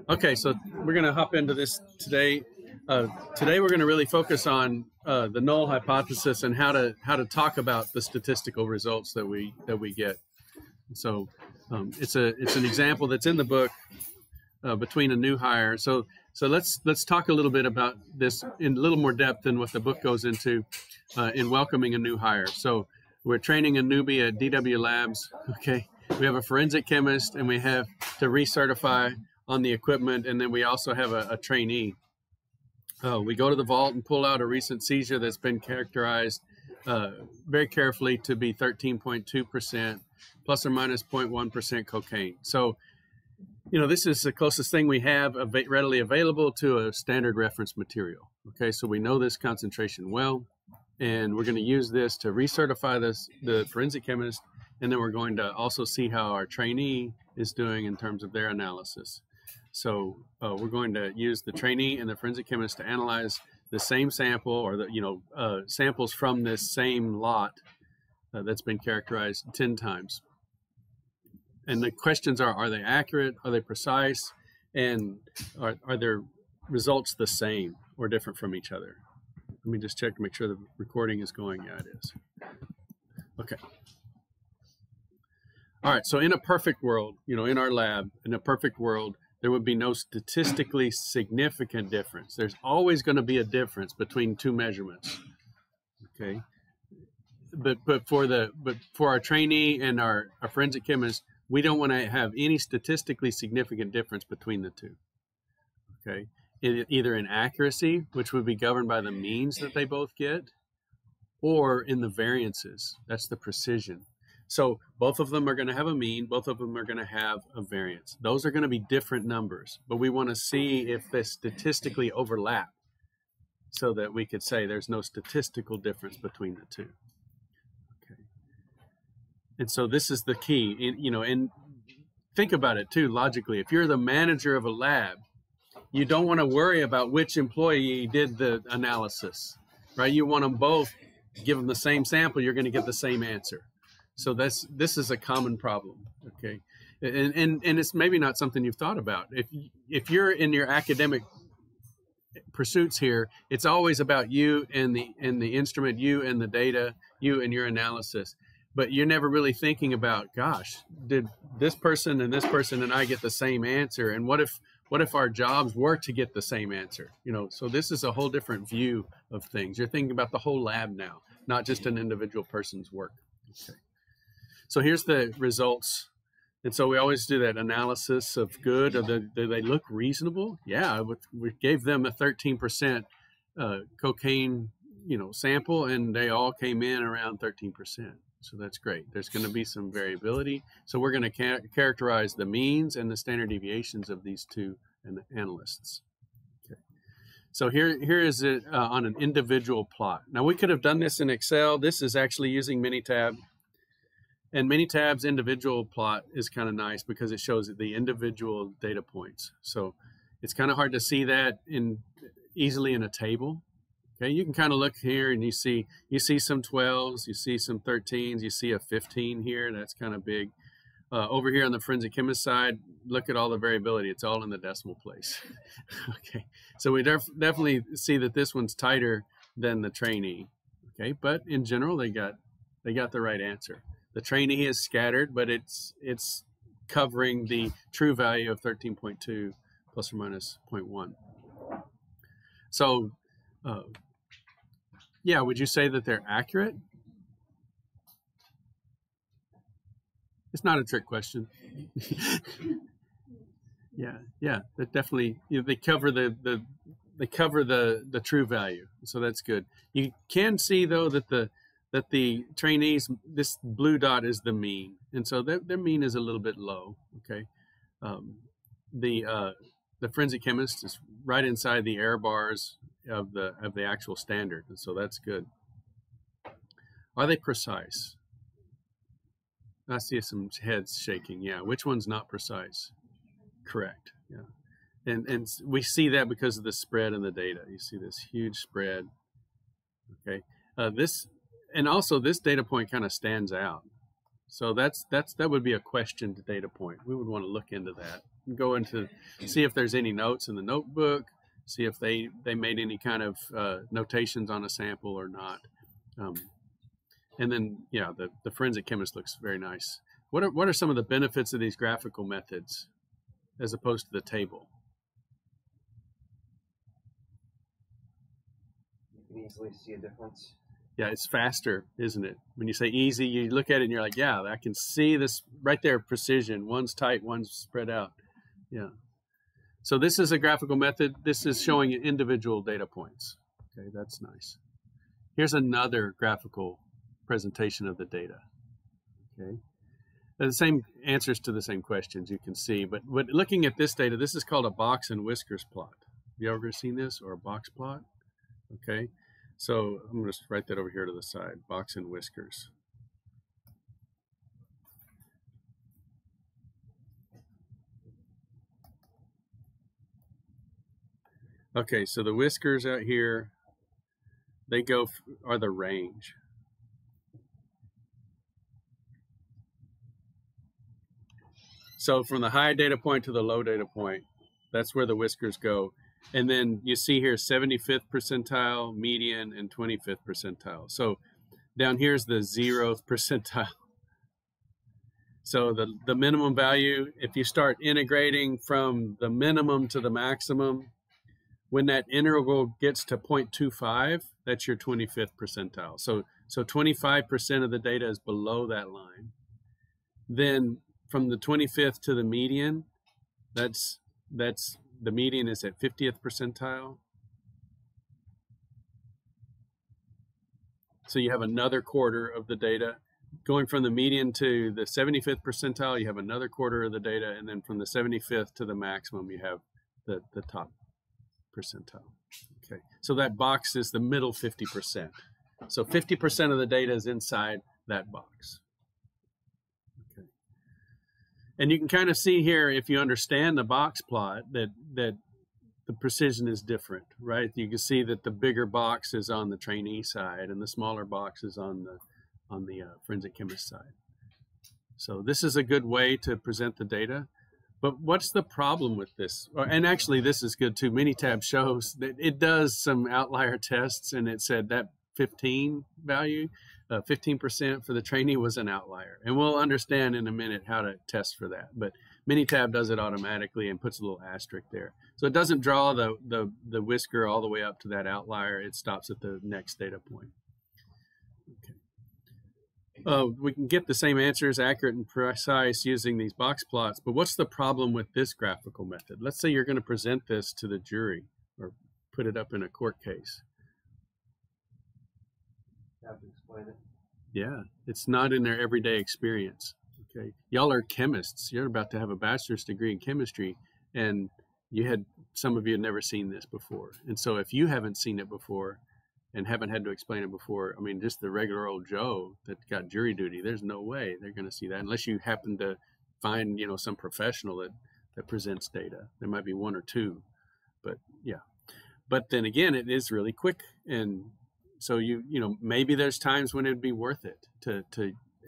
Okay, so we're going to hop into this today. Today we're going to really focus on the null hypothesis and how to talk about the statistical results that we get. So it's an example that's in the book between a new hire. So let's talk a little bit about this in a little more depth than what the book goes into in welcoming a new hire. So we're training a newbie at DW Labs. Okay, we have a forensic chemist, and we have to recertify on the equipment, and then we also have a trainee. We go to the vault and pull out a recent seizure that's been characterized very carefully to be 13.2% plus or minus 0.1% cocaine. So, this is the closest thing we have readily available to a standard reference material. Okay, so we know this concentration well, and we're going to use this to recertify the forensic chemist, and then we're going to also see how our trainee is doing in terms of their analysis. So we're going to use the trainee and the forensic chemist to analyze the same sample, or the samples from this same lot that's been characterized 10 times. And the questions are they accurate? Are they precise? And are their results the same or different from each other? Let me just check to make sure the recording is going. Yeah, it is. Okay. All right, so in a perfect world, in our lab, in a perfect world, there would be no statistically significant difference. There's always going to be a difference between two measurements. Okay, but for our trainee and our forensic chemist, we don't want to have any statistically significant difference between the two. Okay, either in accuracy, which would be governed by the means that they both get, or in the variances. That's the precision. So both of them are going to have a mean, both of them are going to have a variance. Those are going to be different numbers, but we want to see if they statistically overlap so that we could say there's no statistical difference between the two. Okay. And so this is the key, and think about it too, logically. If you're the manager of a lab, you don't want to worry about which employee did the analysis, right? You want them both, give them the same sample, you're going to get the same answer. So this is a common problem, okay? And it's maybe not something you've thought about. If you're in your academic pursuits here, it's always about you and the instrument, you and the data, you and your analysis. But you're never really thinking about, gosh, did this person and I get the same answer? And what if our jobs were to get the same answer? So this is a whole different view of things. You're thinking about the whole lab now, not just an individual person's work. Okay. So here's the results. And so we always do that analysis of good. Do they look reasonable? Yeah, we gave them a 13% cocaine, sample, and they all came in around 13%. So that's great. There's going to be some variability. So we're going to characterize the means and the standard deviations of these two analysts. Okay. So here is it on an individual plot. Now we could have done this in Excel. This is actually using Minitab. And Minitab's individual plot is kind of nice because it shows the individual data points. So it's kind of hard to see that easily in a table. Okay, you can kind of look here and you see some 12s, you see some 13s, you see a 15 here. That's kind of big. Over here on the forensic chemist side, look at all the variability. It's all in the decimal place. Okay, so we definitely see that this one's tighter than the trainee. Okay, but in general, they got the right answer. The trainee is scattered, but it's covering the true value of 13.2 plus or minus 0.1. So, yeah, would you say that they're accurate? It's not a trick question. Yeah, that definitely, they cover the true value, so that's good. You can see though that the trainees, this blue dot is the mean, and so their mean is a little bit low. Okay, the forensic chemist is right inside the error bars of the actual standard, and so that's good. Are they precise? I see some heads shaking. Yeah, which one's not precise? Correct. Yeah, and we see that because of the spread in the data. You see this huge spread. Okay, and also this data point kind of stands out. So that would be a questioned data point. We would want to look into that. go into see if there's any notes in the notebook, see if they made any kind of notations on a sample or not. And then, yeah, the forensic chemist looks very nice. What are some of the benefits of these graphical methods as opposed to the table? You can easily see a difference. Yeah, it's faster, isn't it? When you say easy, you look at it and you're like, yeah, I can see this right there, precision. One's tight, one's spread out. Yeah. So this is a graphical method. This is showing individual data points. Okay, that's nice. Here's another graphical presentation of the data. Okay. The same answers to the same questions you can see, but looking at this data, this is called a box and whiskers plot. Have you ever seen this, or a box plot? Okay. So I'm going to write that over here to the side, box and whiskers. Okay, so the whiskers out here, they are the range. So from the high data point to the low data point, that's where the whiskers go. And then you see here 75th percentile, median, and 25th percentile. So down here's the 0th percentile. So the minimum value, if you start integrating from the minimum to the maximum, when that integral gets to 0.25, that's your 25th percentile. So 25% of the data is below that line. Then from the 25th to the median, that's the median is at 50th percentile. So you have another quarter of the data. Going from the median to the 75th percentile, you have another quarter of the data. And then from the 75th to the maximum, you have the top percentile. Okay, so that box is the middle 50%. So 50% of the data is inside that box. Okay. And you can kind of see here, if you understand the box plot, that the precision is different, right? You can see that the bigger box is on the trainee side and the smaller box is on the forensic chemist side. So this is a good way to present the data. But what's the problem with this? And actually, this is good too. Minitab shows that it does some outlier tests, and it said that 15 value, 15% for the trainee was an outlier. And we'll understand in a minute how to test for that. But Minitab does it automatically and puts a little asterisk there. So it doesn't draw the whisker all the way up to that outlier. It stops at the next data point. Okay. We can get the same answers, accurate and precise, using these box plots, but what's the problem with this graphical method? Let's say you're going to present this to the jury or put it up in a court case. You have to explain it. Yeah, it's not in their everyday experience. Okay, y'all are chemists. You're about to have a bachelor's degree in chemistry, and some of you had never seen this before. And so if you haven't seen it before, and haven't had to explain it before, I mean, just the regular old Joe that got jury duty, there's no way they're going to see that unless you happen to find, some professional that presents data. There might be one or two, but yeah. But then again, it is really quick. And so maybe there's times when it'd be worth it to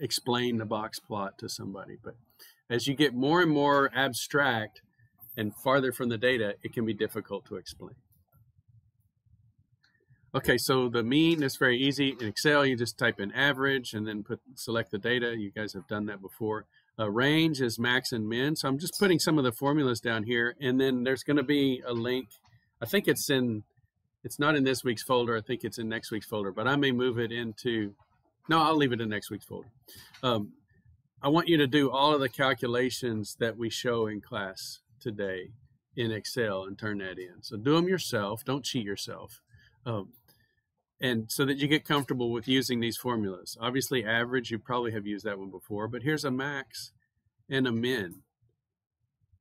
explain the box plot to somebody. But as you get more and more abstract and farther from the data, it can be difficult to explain. Okay, so the mean is very easy. In Excel, you just type in average and then select the data. You guys have done that before. Range is max and min. So I'm just putting some of the formulas down here, and then there's going to be a link. I think it's not in this week's folder. I think it's in next week's folder, but I may move it into, no, I'll leave it in next week's folder. I want you to do all of the calculations that we show in class today in Excel and turn that in. So do them yourself. Don't cheat yourself. And so that you get comfortable with using these formulas. Obviously, average, you probably have used that one before, but here's a max and a min.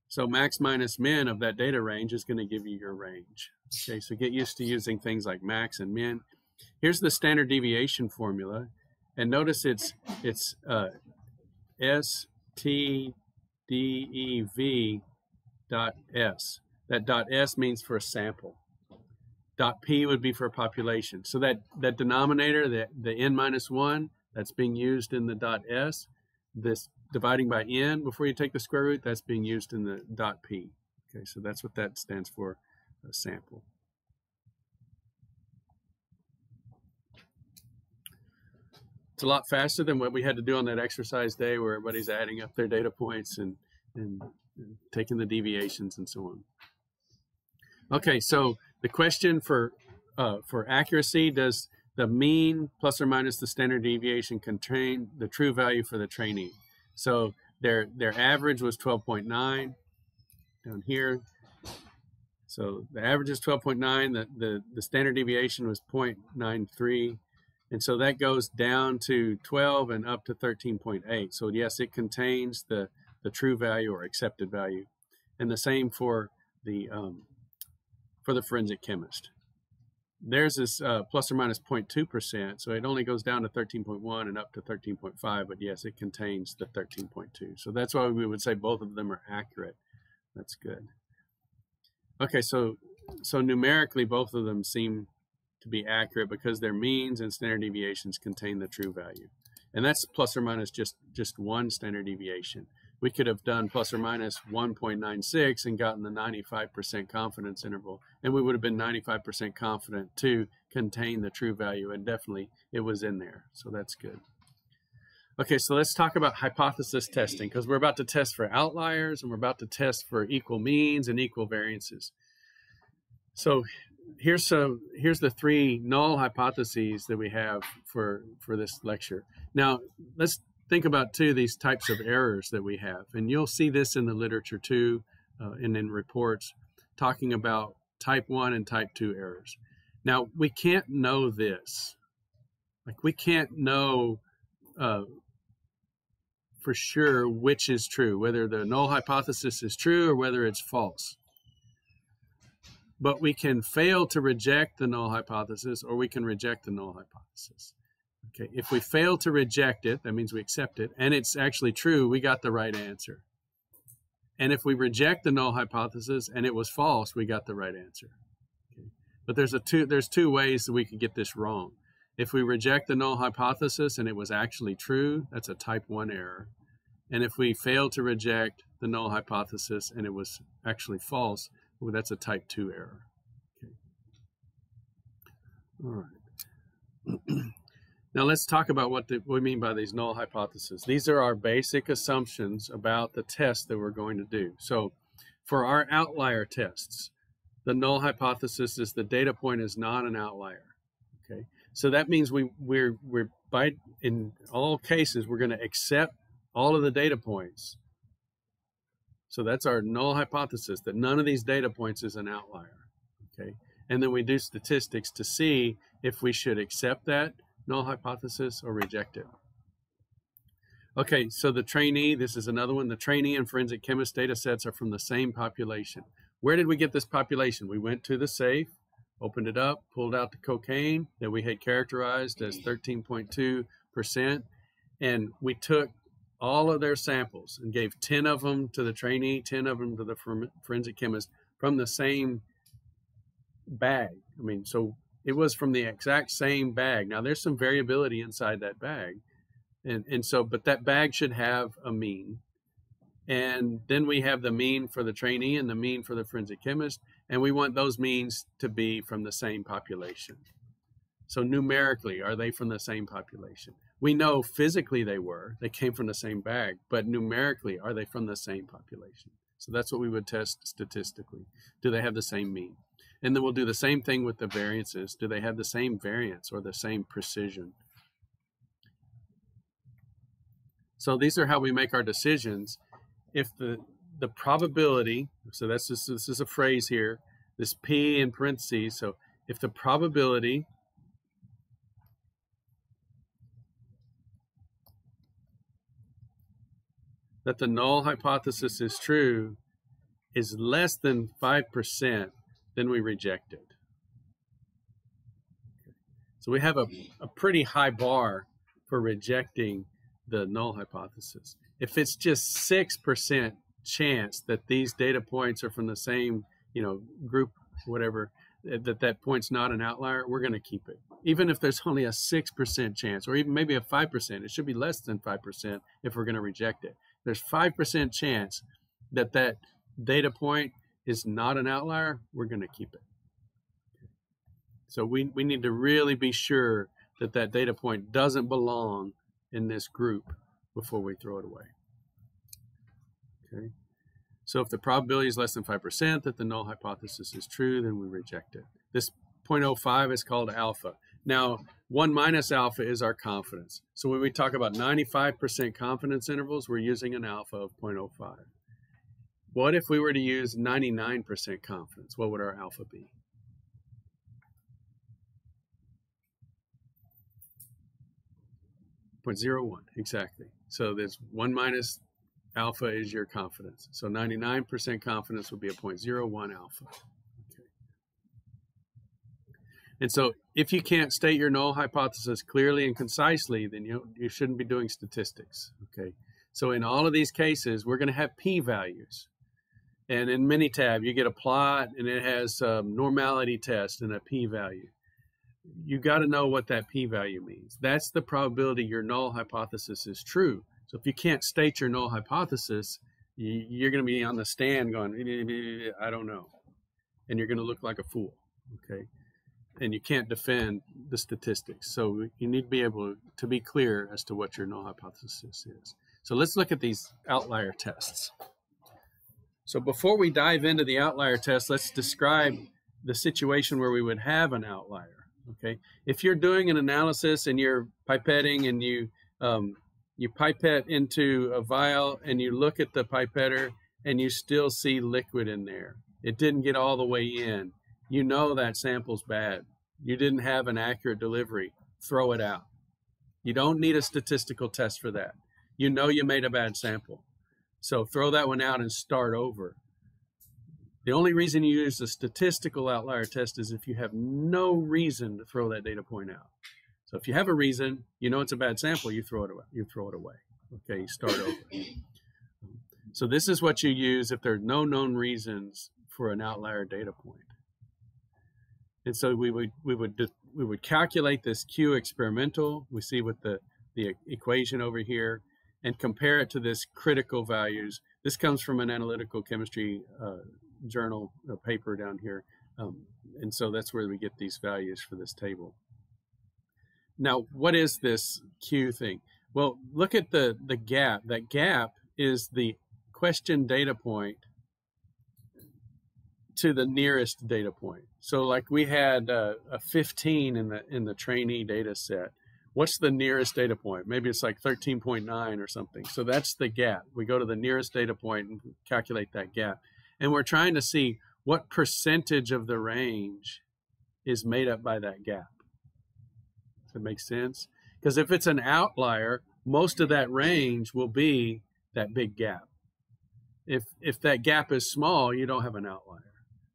So max minus min of that data range is going to give you your range. Okay, so get used to using things like max and min. Here's the standard deviation formula, and notice it's STDEV dot S. That dot S means for a sample. Dot P would be for a population. So that denominator, the n minus 1, that's being used in the dot S, this dividing by n before you take the square root, that's being used in the dot p. Okay, so that's what that stands for, a sample. It's a lot faster than what we had to do on that exercise day where everybody's adding up their data points and taking the deviations and so on. Okay, so the question for accuracy, does the mean plus or minus the standard deviation contain the true value for the trainee? So their average was 12.9 down here. So the average is 12.9, the standard deviation was 0.93. And so that goes down to 12 and up to 13.8. So yes, it contains the true value or accepted value. And the same for the forensic chemist. Theirs is plus or minus 0.2%, so it only goes down to 13.1 and up to 13.5, but yes, it contains the 13.2. So that's why we would say both of them are accurate. That's good. Okay, so numerically, both of them seem to be accurate because their means and standard deviations contain the true value. And that's plus or minus just one standard deviation. We could have done plus or minus 1.96 and gotten the 95% confidence interval, and we would have been 95% confident to contain the true value, and definitely it was in there, so that's good. Okay, so let's talk about hypothesis testing, because we're about to test for outliers and we're about to test for equal means and equal variances. So here's the three null hypotheses that we have for this lecture. Now let's think about these types of errors that we have, and you'll see this in the literature too, and in reports talking about type 1 and type 2 errors. Now we can't know this, like we can't know for sure which is true, whether the null hypothesis is true or whether it's false. But we can fail to reject the null hypothesis, or we can reject the null hypothesis. Okay, if we fail to reject it, that means we accept it, and it's actually true, we got the right answer. And if we reject the null hypothesis and it was false, we got the right answer. Okay. But there's two ways that we could get this wrong. If we reject the null hypothesis and it was actually true, that's a type 1 error. And if we fail to reject the null hypothesis and it was actually false, well, that's a type 2 error. Okay. All right. Now let's talk about what we mean by these null hypotheses. These are our basic assumptions about the test that we're going to do. So for our outlier tests, the null hypothesis is the data point is not an outlier. Okay. So that means we're in all cases, we're going to accept all of the data points. So that's our null hypothesis, that none of these data points is an outlier. Okay. And then we do statistics to see if we should accept that null hypothesis or reject it. Okay, so the trainee, this is another one. The trainee and forensic chemist data sets are from the same population. Where did we get this population? We went to the safe, opened it up, pulled out the cocaine that we had characterized as 13.2%, and we took all of their samples and gave 10 of them to the trainee, 10 of them to the forensic chemist from the same bag. I mean, so it was from the exact same bag. Now there's some variability inside that bag. And so, but that bag should have a mean. And then we have the mean for the trainee and the mean for the forensic chemist. And we want those means to be from the same population. So numerically, are they from the same population? We know physically they came from the same bag, but numerically, are they from the same population? So that's what we would test statistically. Do they have the same mean? And then we'll do the same thing with the variances. Do they have the same variance or the same precision? So these are how we make our decisions. If the probability, so this is a phrase here, this P in parentheses. So if the probability that the null hypothesis is true is less than 5%, then we reject it. Okay. So we have a pretty high bar for rejecting the null hypothesis. If it's just 6% chance that these data points are from the same, group, whatever, that point's not an outlier, we're going to keep it. Even if there's only a 6% chance, or even maybe a 5%, it should be less than 5% if we're going to reject it. There's 5% chance that that data point is not an outlier, we're going to keep it. So we need to really be sure that that data point doesn't belong in this group before we throw it away. Okay. So if the probability is less than 5% that the null hypothesis is true, then we reject it. This 0.05 is called alpha. Now, 1 minus alpha is our confidence. So when we talk about 95% confidence intervals, we're using an alpha of 0.05. What if we were to use 99% confidence? What would our alpha be? 0.01, exactly. So there's 1 minus alpha is your confidence. So 99% confidence would be a 0.01 alpha. Okay. And so if you can't state your null hypothesis clearly and concisely, then you shouldn't be doing statistics. Okay. So in all of these cases, we're going to have p-values. And in Minitab, you get a plot and it has a normality test and a p-value. You got to know what that p-value means. That's the probability your null hypothesis is true. So if you can't state your null hypothesis, you're going to be on the stand going, I don't know. And you're going to look like a fool, okay? And you can't defend the statistics. So you need to be able to be clear as to what your null hypothesis is. So let's look at these outlier tests. So before we dive into the outlier test, let's describe the situation where we would have an outlier, okay? If you're doing an analysis and you're pipetting and you pipette into a vial and you look at the pipetter and you still see liquid in there. It didn't get all the way in. You know that sample's bad. You didn't have an accurate delivery. Throw it out. You don't need a statistical test for that. You know you made a bad sample. So throw that one out and start over. The only reason you use a statistical outlier test is if you have no reason to throw that data point out. So if you have a reason, you know it's a bad sample, you throw it away. Okay, you start over. So this is what you use if there are no known reasons for an outlier data point. And so we would calculate this Q experimental. We see with the equation over here and compare it to this critical values. This comes from an analytical chemistry journal paper down here. And so that's where we get these values for this table. Now, what is this Q thing? Well, look at the gap. That gap is the question data point to the nearest data point. So like we had a 15 in the trainee data set. What's the nearest data point? Maybe it's like 13.9 or something. So that's the gap. We go to the nearest data point and calculate that gap. And we're trying to see what percentage of the range is made up by that gap. Does that make sense? Because if it's an outlier, most of that range will be that big gap. If that gap is small, you don't have an outlier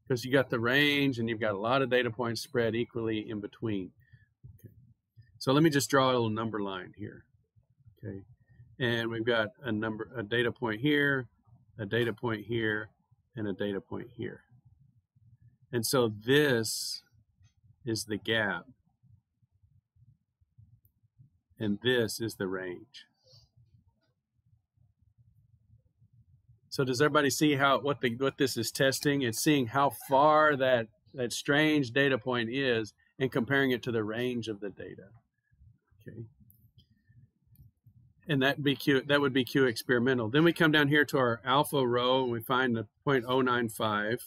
because you got the range and you've got a lot of data points spread equally in between. Okay. So let me just draw a little number line here. Okay, and we've got a data point here, a data point here, and a data point here. And so this is the gap. And this is the range. So does everybody see what this is testing? It's seeing how far that strange data point is and comparing it to the range of the data. Okay. And that would be Q experimental. Then we come down here to our alpha row and we find the 0.095.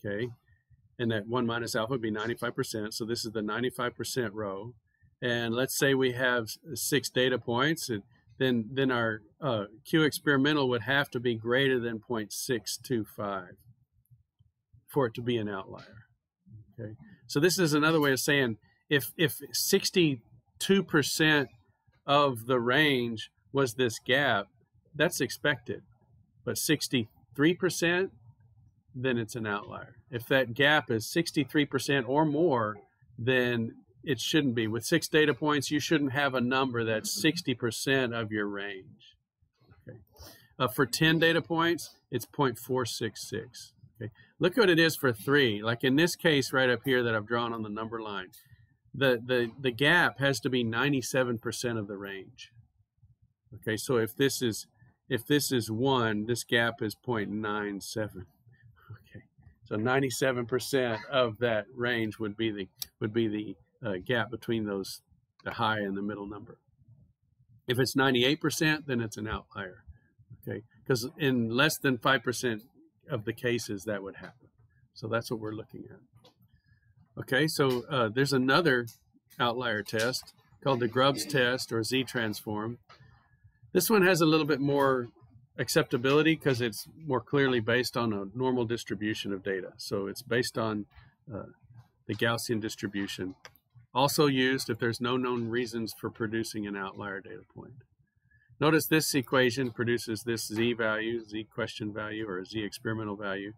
Okay. And that 1 minus alpha would be 95%. So this is the 95% row. And let's say we have 6 data points, and then our Q experimental would have to be greater than 0.625 for it to be an outlier. Okay, so this is another way of saying if 62% of the range was this gap, that's expected, but 63%, then it's an outlier. If that gap is 63% or more, then it shouldn't be. With 6 data points, you shouldn't have a number that's 60% of your range. Okay. For 10 data points, it's 0.466. Okay, look what it is for 3. Like in this case right up here that I've drawn on the number line, the gap has to be 97% of the range. Okay, so if this is 1, this gap is 0.97. Okay, so 97% of that range would be the gap between those, the high and the middle number. If it's 98%, then it's an outlier. Okay, because in less than 5% of the cases that would happen. So that's what we're looking at. Okay, so there's another outlier test called the Grubbs test or Z-transform. This one has a little bit more acceptability because it's more clearly based on a normal distribution of data. So it's based on the Gaussian distribution. Also used if there's no known reasons for producing an outlier data point. Notice this equation produces this Z value, Z question value, or Z experimental value,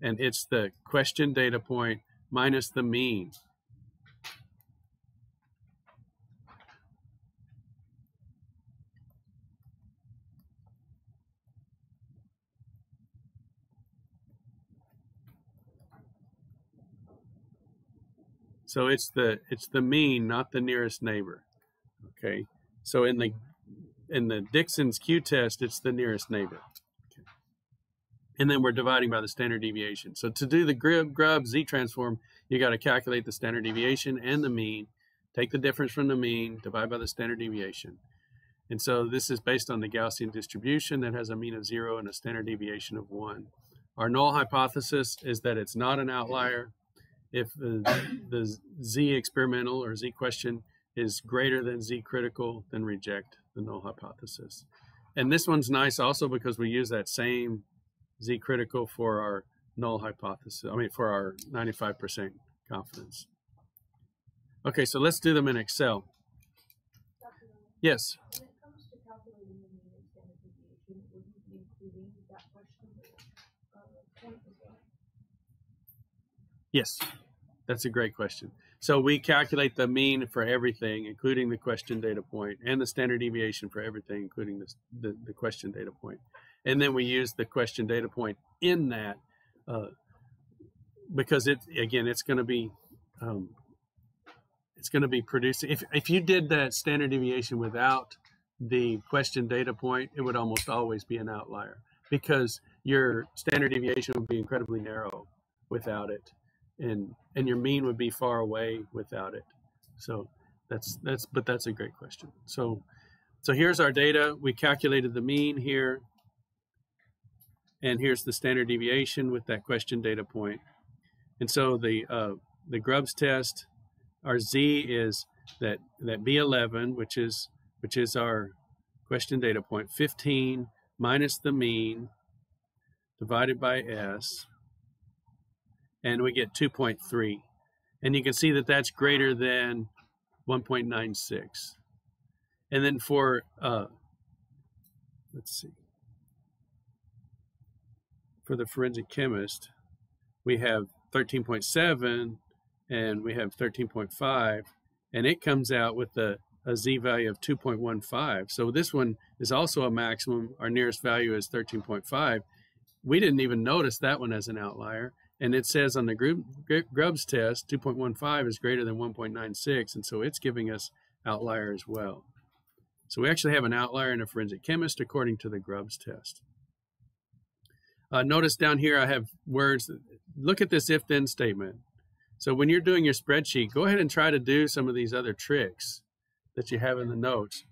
and it's the question data point minus the mean. So it's the mean, not the nearest neighbor. Okay. So in the Dixon's Q test, it's the nearest neighbor. Okay. And then we're dividing by the standard deviation. So to do the Grubbs Z-transform, you got to calculate the standard deviation and the mean, take the difference from the mean, divide by the standard deviation. And so this is based on the Gaussian distribution that has a mean of 0 and a standard deviation of 1. Our null hypothesis is that it's not an outlier. If the Z experimental or Z question is greater than Z critical, then reject the null hypothesis. And this one's nice also because we use that same Z critical for our null hypothesis, for our 95% confidence. Okay, so let's do them in Excel. Yes? When it comes to calculating the mean and standard deviation, would you be including that question point as well? Yes, that's a great question. So we calculate the mean for everything, including the question data point, and the standard deviation for everything, including the question data point. And then we use the question data point in that because it's going to be producing. If you did that standard deviation without the question data point, it would almost always be an outlier because your standard deviation would be incredibly narrow without it. And your mean would be far away without it. So that's a great question. So here's our data. We calculated the mean here, and here's the standard deviation with that question data point. And so the Grubbs test, our Z is that B11, which is our question data point, 15 minus the mean divided by S. And we get 2.3. And you can see that that's greater than 1.96. And then for, let's see, for the forensic chemist, we have 13.7 and we have 13.5, and it comes out with a Z value of 2.15. So this one is also a maximum. Our nearest value is 13.5. We didn't even notice that one as an outlier. And it says on the Grubbs test, 2.15 is greater than 1.96, and so it's giving us outlier as well. So we actually have an outlier in a forensic chemist according to the Grubbs test. Notice down here I have words. Look at this if-then statement. So when you're doing your spreadsheet, go ahead and try to do some of these other tricks that you have in the notes.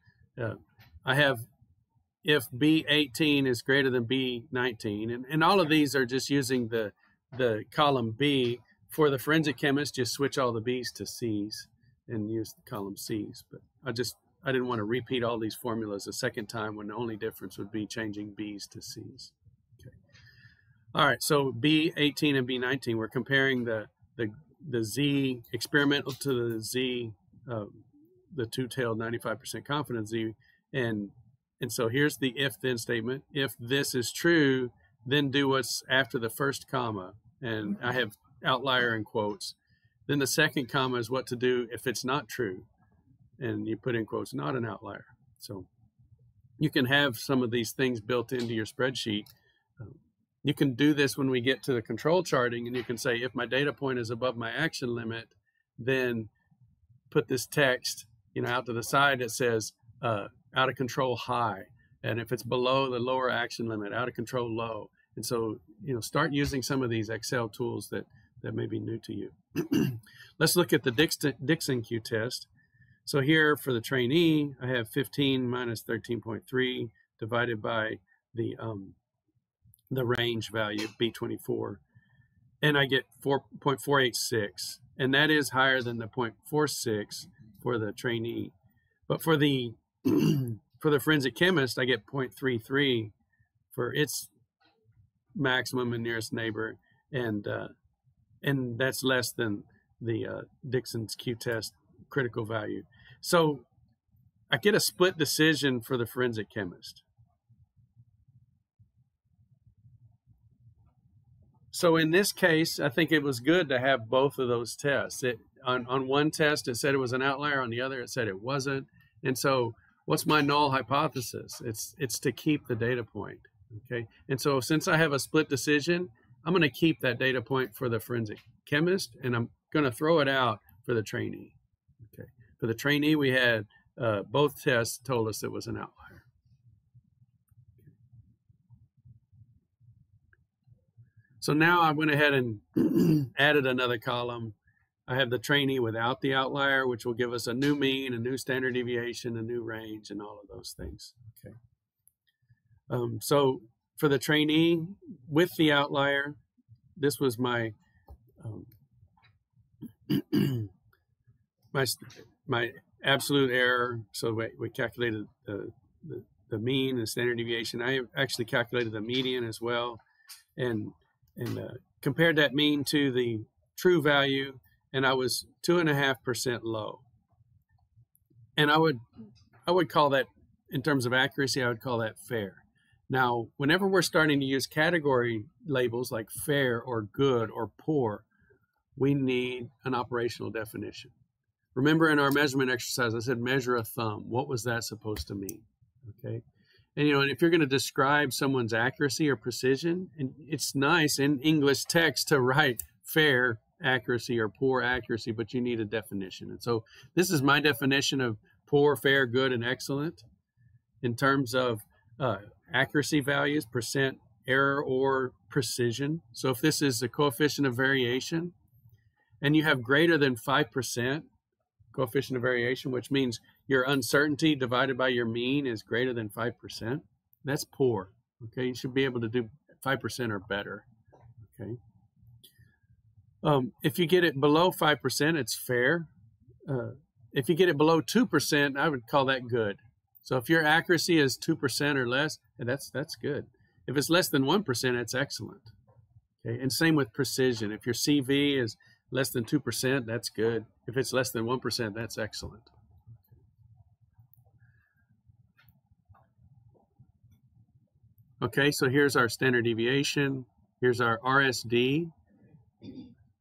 I have if B18 is greater than B19, and all of these are just using the column B. For the forensic chemist, just switch all the B's to C's and use the column C's. But I didn't want to repeat all these formulas a second time when the only difference would be changing B's to C's. Okay. All right, so B18 and B19, we're comparing the Z experimental to the Z, the two-tailed 95% confidence Z. And so here's the if-then statement. If this is true, then do what's after the first comma. And I have outlier in quotes. Then the second comma is what to do if it's not true. And you put in quotes, not an outlier. So you can have some of these things built into your spreadsheet you can do this when we get to the control charting, and you can say, if my data point is above my action limit, then put this text, out to the side that says out of control high. And if it's below the lower action limit, out of control low. And so, start using some of these Excel tools that may be new to you. Let's look at the Dixon Q-test. So here for the trainee, I have 15 minus 13.3 divided by the range value, B24, and I get 4.486, and that is higher than the 0.46 for the trainee. But for the for the forensic chemist, I get 0.33 for its maximum and nearest neighbor, and that's less than the Dixon's Q-test critical value. So I get a split decision for the forensic chemist. So in this case, I think it was good to have both of those tests. On one test, it said it was an outlier. On the other, it said it wasn't. And so what's my null hypothesis? It's to keep the data point, okay? And so since I have a split decision, I'm going to keep that data point for the forensic chemist, and I'm going to throw it out for the trainee, okay? For the trainee, we had both tests told us it was an outlier. So now I went ahead and added another column. I have the trainee without the outlier, which will give us a new mean, a new standard deviation, a new range, and all of those things. Okay. So for the trainee with the outlier, this was my my absolute error. So we calculated the mean and standard deviation. I actually calculated the median as well, and compared that mean to the true value, and I was 2.5% low. And I would call that, in terms of accuracy, I would call that fair. Now, whenever we're starting to use category labels like fair or good or poor, we need an operational definition. Remember in our measurement exercise, I said measure a thumb. What was that supposed to mean? Okay. And, and if you're going to describe someone's accuracy or precision, and it's nice in English text to write fair accuracy or poor accuracy, but you need a definition. And so this is my definition of poor, fair, good, and excellent in terms of accuracy values, percent error or precision. So if this is the coefficient of variation and you have greater than 5% coefficient of variation, which means your uncertainty divided by your mean is greater than 5%, that's poor. Okay, you should be able to do 5% or better. Okay. If you get it below 5%, it's fair. If you get it below 2%, I would call that good. So if your accuracy is 2% or less, that's good. If it's less than 1%, it's excellent. Okay, and same with precision. If your CV is less than 2%, that's good. If it's less than 1%, that's excellent. Okay, so here's our standard deviation. Here's our RSD.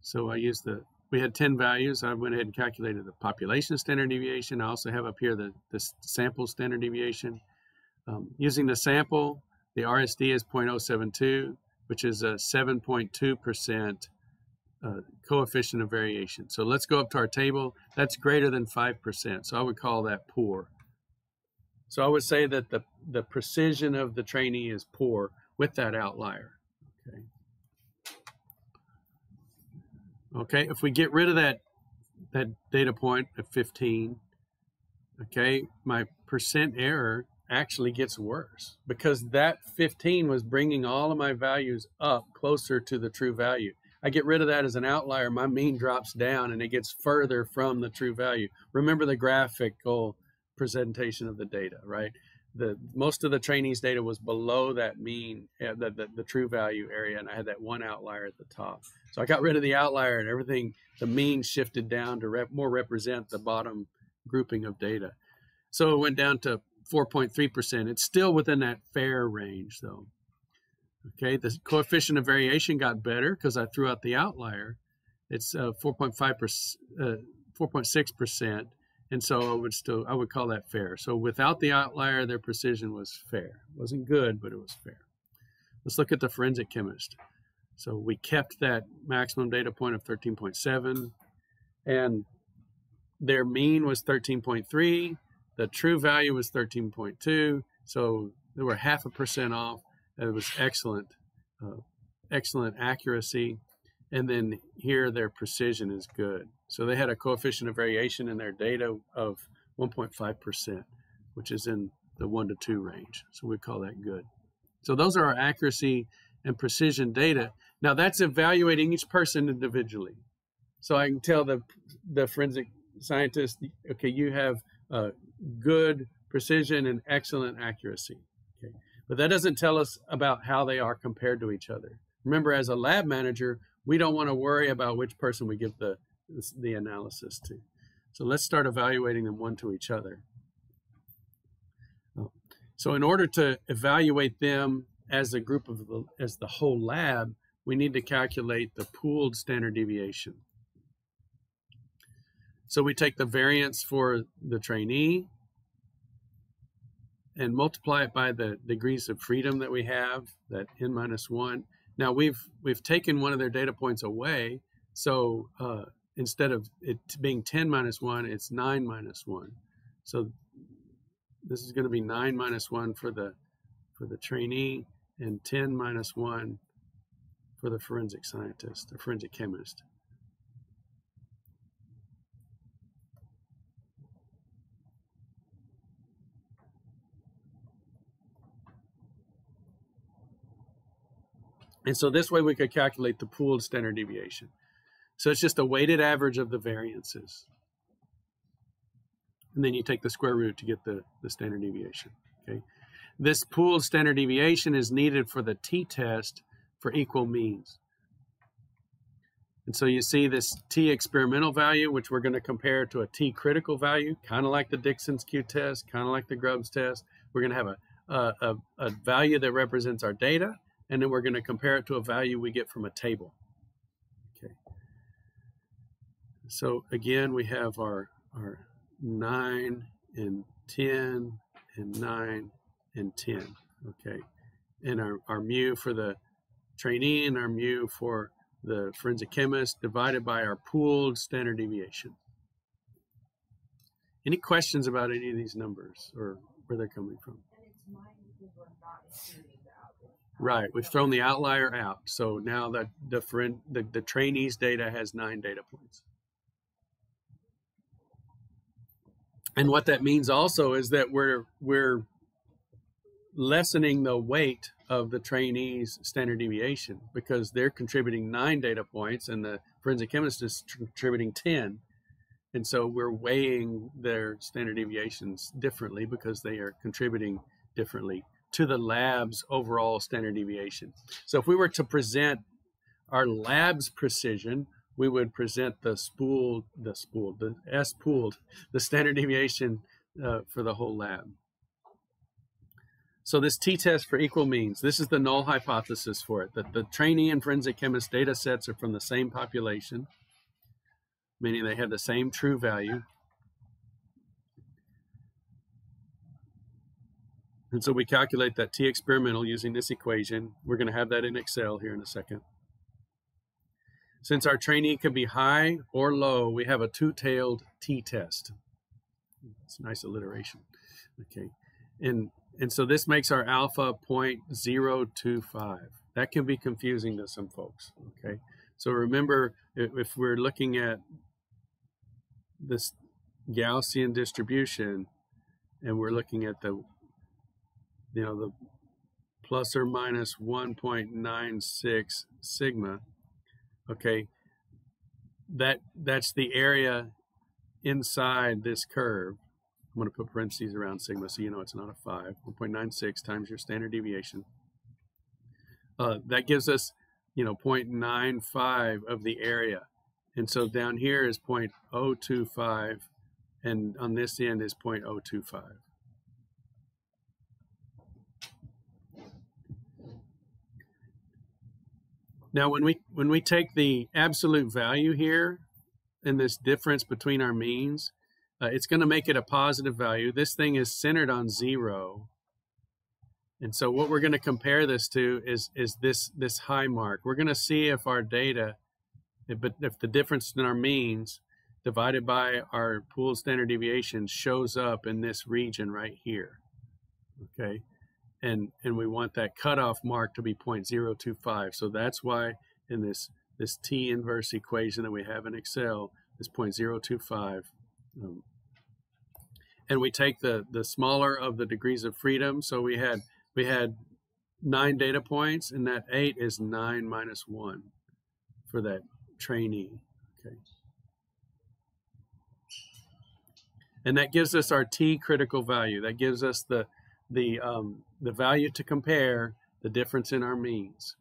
So we had 10 values. I went ahead and calculated the population standard deviation. I also have up here the sample standard deviation. Using the sample, the RSD is 0.072, which is a 7.2% coefficient of variation. So let's go up to our table. That's greater than 5%. So I would call that poor. So I would say that the precision of the trainee is poor with that outlier. Okay. Okay, if we get rid of that data point of 15, okay, my percent error actually gets worse because that 15 was bringing all of my values up closer to the true value. I get rid of that as an outlier, my mean drops down and it gets further from the true value. Remember the graphical presentation of the data, right? Most of the trainees' data was below that mean, the true value area, and I had that one outlier at the top. So I got rid of the outlier and everything, the mean shifted down to more represent the bottom grouping of data. So it went down to 4.3%. It's still within that fair range though. Okay, the coefficient of variation got better because I threw out the outlier. It's 4.6%. And so I would call that fair. So without the outlier, their precision was fair. It wasn't good, but it was fair. Let's look at the forensic chemist. So we kept that maximum data point of 13.7, and their mean was 13.3. The true value was 13.2. So they were 0.5% off. It was excellent, excellent accuracy. And then here their precision is good. So they had a coefficient of variation in their data of 1.5%, which is in the 1 to 2 range. So we call that good. So those are our accuracy and precision data. Now that's evaluating each person individually. So I can tell the forensic scientist, okay, you have good precision and excellent accuracy. Okay, but that doesn't tell us about how they are compared to each other. Remember, as a lab manager, we don't want to worry about which person we give the analysis to. So let's start evaluating them one to each other. So in order to evaluate them as a group of as the whole lab, we need to calculate the pooled standard deviation. So we take the variance for the trainee and multiply it by the degrees of freedom that we have, that n-1. Now we've taken one of their data points away, so instead of it being 10-1, it's 9-1. So this is going to be 9-1 for the trainee and 10-1 for the forensic scientist, the forensic chemist. And so this way we could calculate the pooled standard deviation. So it's just a weighted average of the variances. And then you take the square root to get the standard deviation. Okay. This pooled standard deviation is needed for the t-test for equal means. And so you see this t-experimental value, which we're going to compare to a t-critical value, kind of like the Dixon's q-test, kind of like the Grubbs test. We're going to have a value that represents our data, and then we're going to compare it to a value we get from a table. Okay. So again, we have our 9 and 10 and 9 and 10. Okay. And our mu for the trainee and our mu for the forensic chemist divided by our pooled standard deviation. Any questions about any of these numbers or where they're coming from? And it's 9 because we're not including the outlier. Right, we've thrown the outlier out. So now that the trainee's data has 9 data points. And what that means also is that we're lessening the weight of the trainee's standard deviation because they're contributing 9 data points and the forensic chemist is contributing 10. And so we're weighing their standard deviations differently because they are contributing differently to the lab's overall standard deviation. So if we were to present our lab's precision, we would present the S-pooled, the standard deviation for the whole lab. So this t-test for equal means, this is the null hypothesis for it, that the trainee and forensic chemist data sets are from the same population, meaning they have the same true value. And so we calculate that t-experimental using this equation. We're going to have that in Excel here in a second. Since our trainee could be high or low, we have a two-tailed t-test. It's a nice alliteration. Okay. And so this makes our alpha 0.025. That can be confusing to some folks. Okay. So remember, if we're looking at this Gaussian distribution and we're looking at the plus or minus 1.96 sigma, okay, that's the area inside this curve. I'm going to put parentheses around sigma so you know it's not a 5. 1.96 times your standard deviation. That gives us, 0.95 of the area. And so down here is 0.025, and on this end is 0.025. Now, when we take the absolute value here and this difference between our means, it's going to make it a positive value. This thing is centered on 0, And so what we're going to compare this to is this high mark. We're going to see if our data, if the difference in our means divided by our pooled standard deviation shows up in this region right here. Okay, and we want that cutoff mark to be 0.025. So that's why in this T inverse equation that we have in Excel is 0.025. And we take the smaller of the degrees of freedom. So we had 9 data points, and that 8 is 9 minus 1 for that trainee. Okay. And that gives us our T critical value. That gives us the value to compare the difference in our means.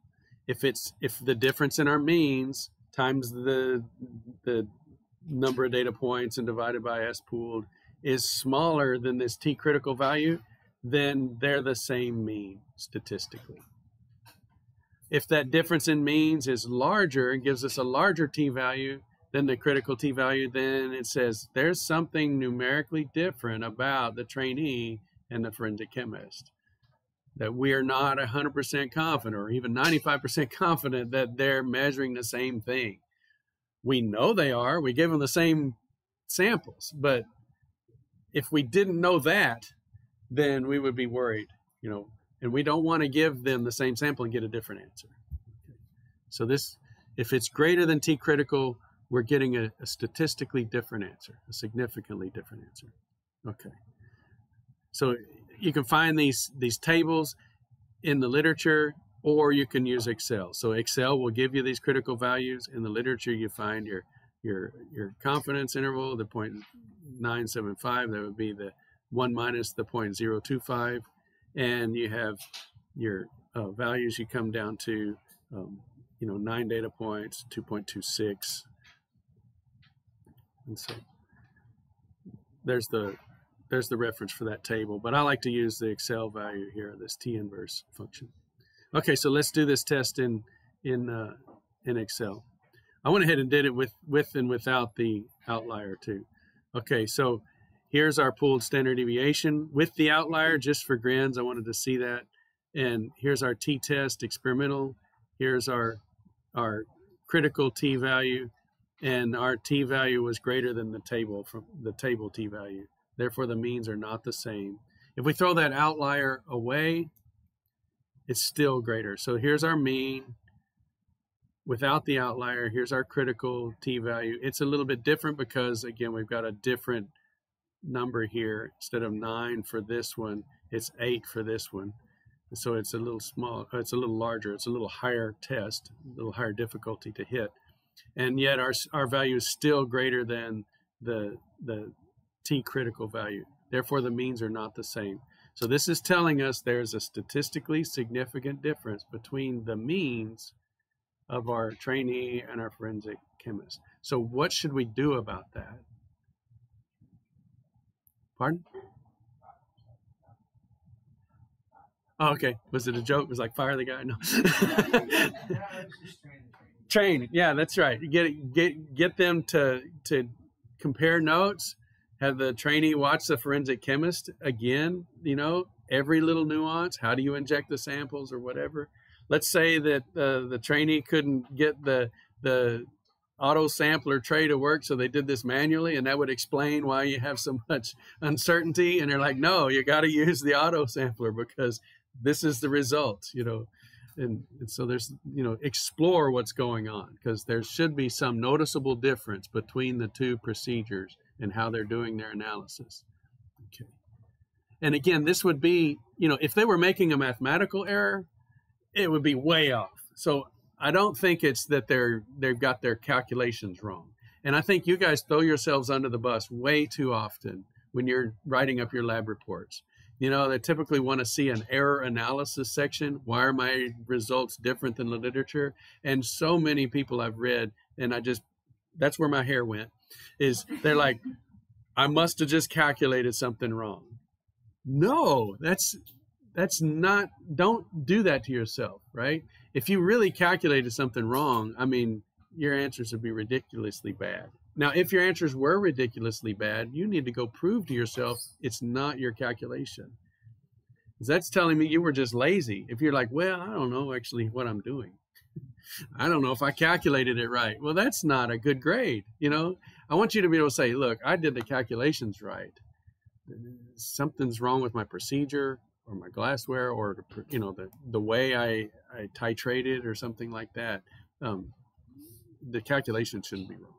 If the difference in our means times the number of data points and divided by S pooled is smaller than this T critical value, then they're the same mean statistically. If that difference in means is larger and gives us a larger T value than the critical T value, then it says there's something numerically different about the trainee and the forensic chemist, that we are not 100% confident or even 95% confident that they're measuring the same thing. We know they are. We give them the same samples, but if we didn't know that, then we would be worried, and we don't want to give them the same sample and get a different answer. Okay. So this, if it's greater than T critical, we're getting a statistically different answer, a significantly different answer. Okay. So you can find these tables in the literature, or you can use Excel. So Excel will give you these critical values. In the literature, you find your confidence interval, the 0.975. That would be the 1 minus the 0.025, and you have your values. You come down to 9 data points, 2.26, and so there's the reference for that table. But I like to use the Excel value here, this T inverse function. Okay, so let's do this test in Excel. I went ahead and did it with and without the outlier too. Okay, so here's our pooled standard deviation with the outlier, just for grins. I wanted to see that. And here's our t-test experimental. Here's our critical t-value. And our t-value was greater than the table t-value. Therefore, the means are not the same. If we throw that outlier away, it's still greater. So here's our mean without the outlier. Here's our critical t-value. It's a little bit different because, again, we've got a different number here. Instead of 9 for this one, it's 8 for this one. So it's a little small, it's a little larger, it's a little higher test, a little higher difficulty to hit. And yet our value is still greater than the T critical value. Therefore, the means are not the same. So this is telling us there's a statistically significant difference between the means of our trainee and our forensic chemist. So what should we do about that? Pardon? Oh, okay. Was it a joke? It was like fire the guy? No. Train. Yeah, that's right. Get them to compare notes. Have the trainee watch the forensic chemist again. Every little nuance. How do you inject the samples or whatever? Let's say that the trainee couldn't get the auto sampler tray to work, so they did this manually, and that would explain why you have so much uncertainty. And they're like, no, you got to use the auto sampler because this is the result, and so there's, explore what's going on, because there should be some noticeable difference between the two procedures and how they're doing their analysis. Okay. And again, this would be, if they were making a mathematical error, it would be way off. So I don't think it's that they've got their calculations wrong. And I think you guys throw yourselves under the bus way too often when you're writing up your lab reports. They typically want to see an error analysis section. Why are my results different than the literature? And so many people I've read, and that's where my hair went, is they're like, I must have just calculated something wrong. No, that's not, don't do that to yourself, right? If you really calculated something wrong, your answers would be ridiculously bad. Now, if your answers were ridiculously bad, you need to go prove to yourself it's not your calculation. That's telling me you were just lazy. If you're like, well, I don't know actually what I'm doing. I don't know if I calculated it right. Well, that's not a good grade. I want you to be able to say, look, I did the calculations right. Something's wrong with my procedure or my glassware or, the way I titrated or something like that. The calculation shouldn't be wrong.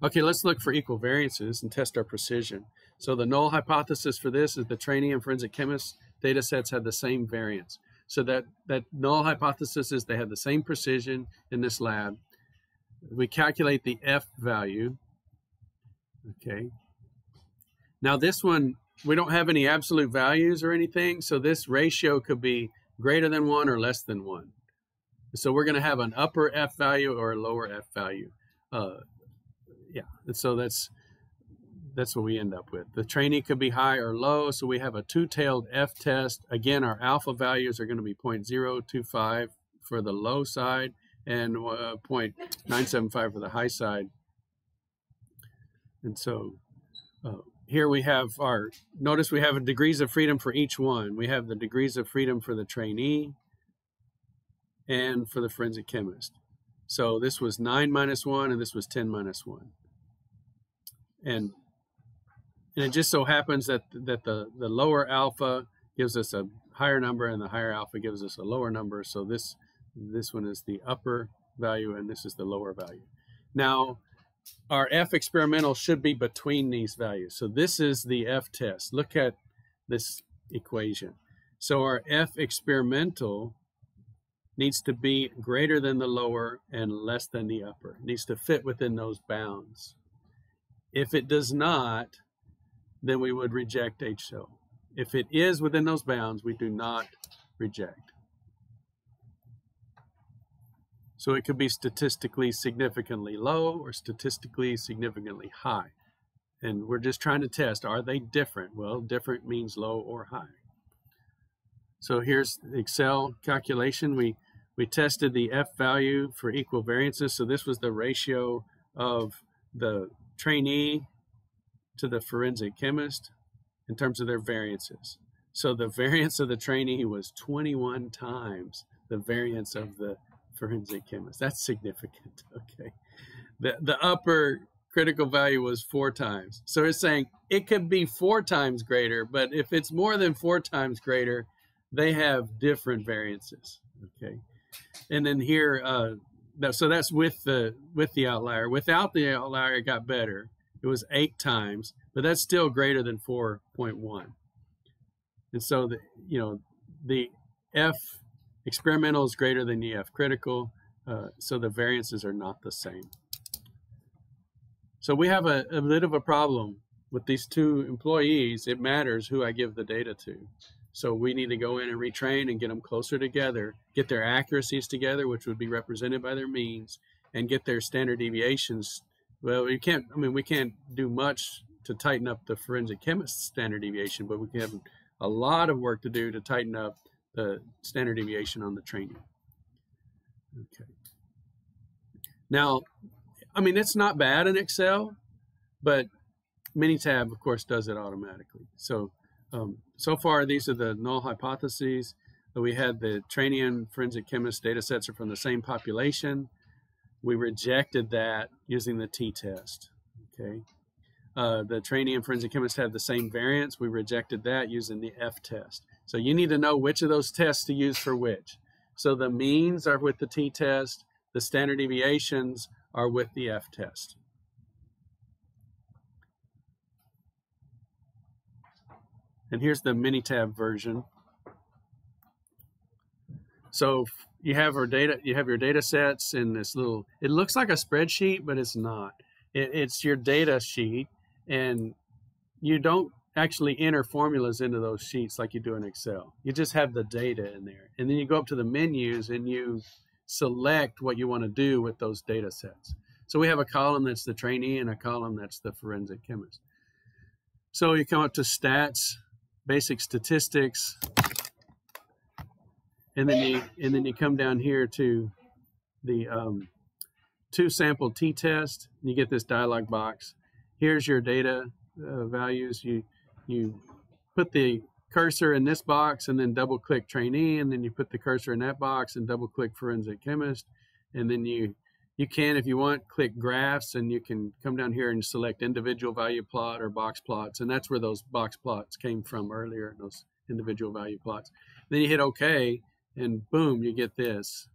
Okay, let's look for equal variances and test our precision. So the null hypothesis for this is the trainee and forensic chemist data sets have the same variance. So that null hypothesis is they have the same precision in this lab. We calculate the F value. Okay. Now this one, we don't have any absolute values or anything, so this ratio could be greater than 1 or less than 1. So we're going to have an upper F value or a lower F value. Yeah, and so that's what we end up with. The trainee could be high or low, so we have a two-tailed F test. Again, our alpha values are going to be 0.025 for the low side and 0.975 for the high side. And so here we have notice we have degrees of freedom for each one. We have the degrees of freedom for the trainee and for the forensic chemist. So this was 9 minus 1 and this was 10 minus 1. And it just so happens that the lower alpha gives us a higher number and the higher alpha gives us a lower number. So this one is the upper value and this is the lower value. Now, our F experimental should be between these values. So this is the F test. Look at this equation. So our F experimental needs to be greater than the lower and less than the upper. It needs to fit within those bounds. If it does not, then we would reject HCl. If it is within those bounds, we do not reject. So it could be statistically significantly low or statistically significantly high. And we're just trying to test, are they different? Well, different means low or high. So here's the Excel calculation. We tested the F value for equal variances. So this was the ratio of the trainee to the forensic chemist in terms of their variances. So the variance of the trainee was 21 times the variance of the forensic chemist. That's significant. Okay. The upper critical value was 4 times. So it's saying it could be 4 times greater, but if it's more than 4 times greater, they have different variances. Okay. And then here, so that's with the outlier. Without the outlier, it got better. It was 8 times, but that's still greater than 4.1. And so the F experimental is greater than the F critical, so the variances are not the same. So we have a bit of a problem with these two employees. It matters who I give the data to. So we need to go in and retrain and get them closer together, get their accuracies together, which would be represented by their means, and get their standard deviations. Well, we can't do much to tighten up the forensic chemist's standard deviation, but we can have a lot of work to do to tighten up the standard deviation on the trainee. Okay. Now, it's not bad in Excel, but Minitab, of course, does it automatically. So, so far, these are the null hypotheses. We had the trainee and forensic chemist data sets are from the same population. We rejected that using the t-test. Okay. The trainee and forensic chemist have the same variance. We rejected that using the f-test. So you need to know which of those tests to use for which. So the means are with the t-test. The standard deviations are with the f-test. And here's the Minitab version. So you have our data, you have your data sets in this little, it looks like a spreadsheet, but it's not. It's your data sheet, and you don't actually enter formulas into those sheets like you do in Excel. You just have the data in there. And then you go up to the menus and you select what you want to do with those data sets. So we have a column that's the trainee and a column that's the forensic chemist. So you come up to stats, basic statistics, and then you come down here to the 2 sample t-test, and you get this dialog box. Here's your data values. You put the cursor in this box and then double click trainee, and then you put the cursor in that box and double click forensic chemist, and then you can, if you want, click graphs, and you can come down here and select individual value plot or box plots, and that's where those box plots came from earlier, those individual value plots. Then you hit OK, and boom, you get this.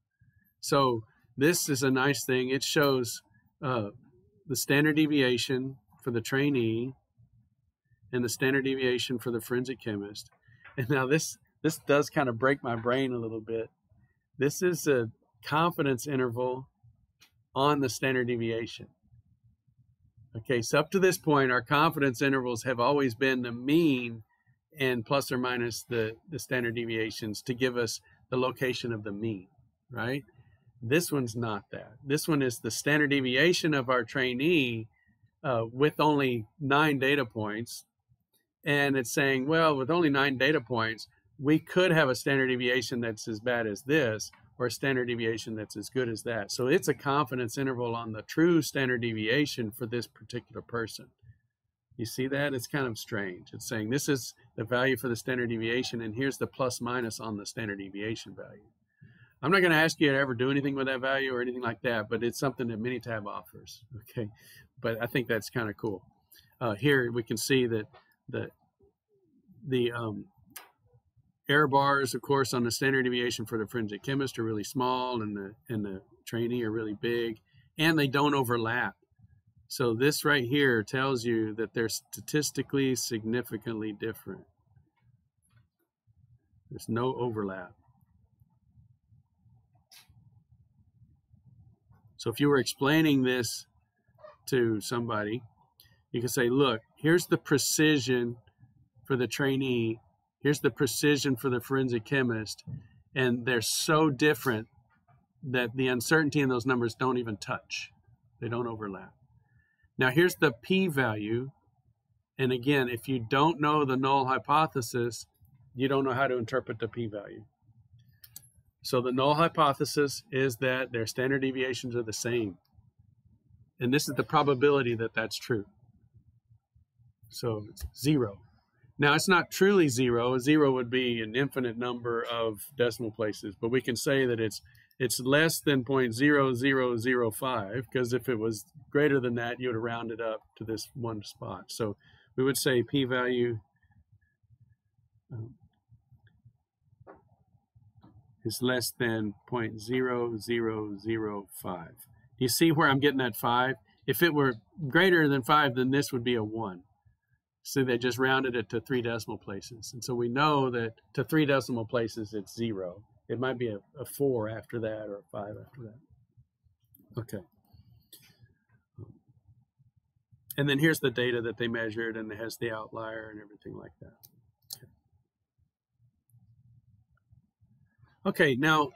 So this is a nice thing. It shows the standard deviation for the trainee and the standard deviation for the forensic chemist. And now this does kind of break my brain a little bit. This is a confidence interval on the standard deviation. Okay, so up to this point, our confidence intervals have always been the mean and plus or minus the standard deviations to give us the location of the mean, right? This one's not that. This one is the standard deviation of our trainee with only 9 data points. And it's saying, well, with only 9 data points, we could have a standard deviation that's as bad as this, or a standard deviation that's as good as that. So it's a confidence interval on the true standard deviation for this particular person. You see that? It's kind of strange. It's saying this is the value for the standard deviation, and here's the plus minus on the standard deviation value. I'm not going to ask you to ever do anything with that value or anything like that, but it's something that Minitab offers. Okay, but I think that's kind of cool. Here we can see that the error bars, of course, on the standard deviation for the forensic chemist are really small, and the trainee are really big, and they don't overlap. So this right here tells you that they're statistically significantly different. There's no overlap. So if you were explaining this to somebody, you can say, look, here's the precision for the trainee, here's the precision for the forensic chemist, and they're so different that the uncertainty in those numbers don't even touch. They don't overlap. Now here's the p-value, and again, if you don't know the null hypothesis, you don't know how to interpret the p-value. So the null hypothesis is that their standard deviations are the same. And this is the probability that that's true. So it's 0. Now it's not truly 0. 0 would be an infinite number of decimal places, but we can say that it's less than 0.0005, because if it was greater than that, you would have rounded up to this one spot. So we would say p-value is less than 0.0005. Do you see where I'm getting that 5? If it were greater than 5, then this would be a 1. So they just rounded it to 3 decimal places. And so we know that to 3 decimal places, it's 0. It might be a 4 after that, or a 5 after that. Okay. And then here's the data that they measured, and it has the outlier and everything like that. Okay, now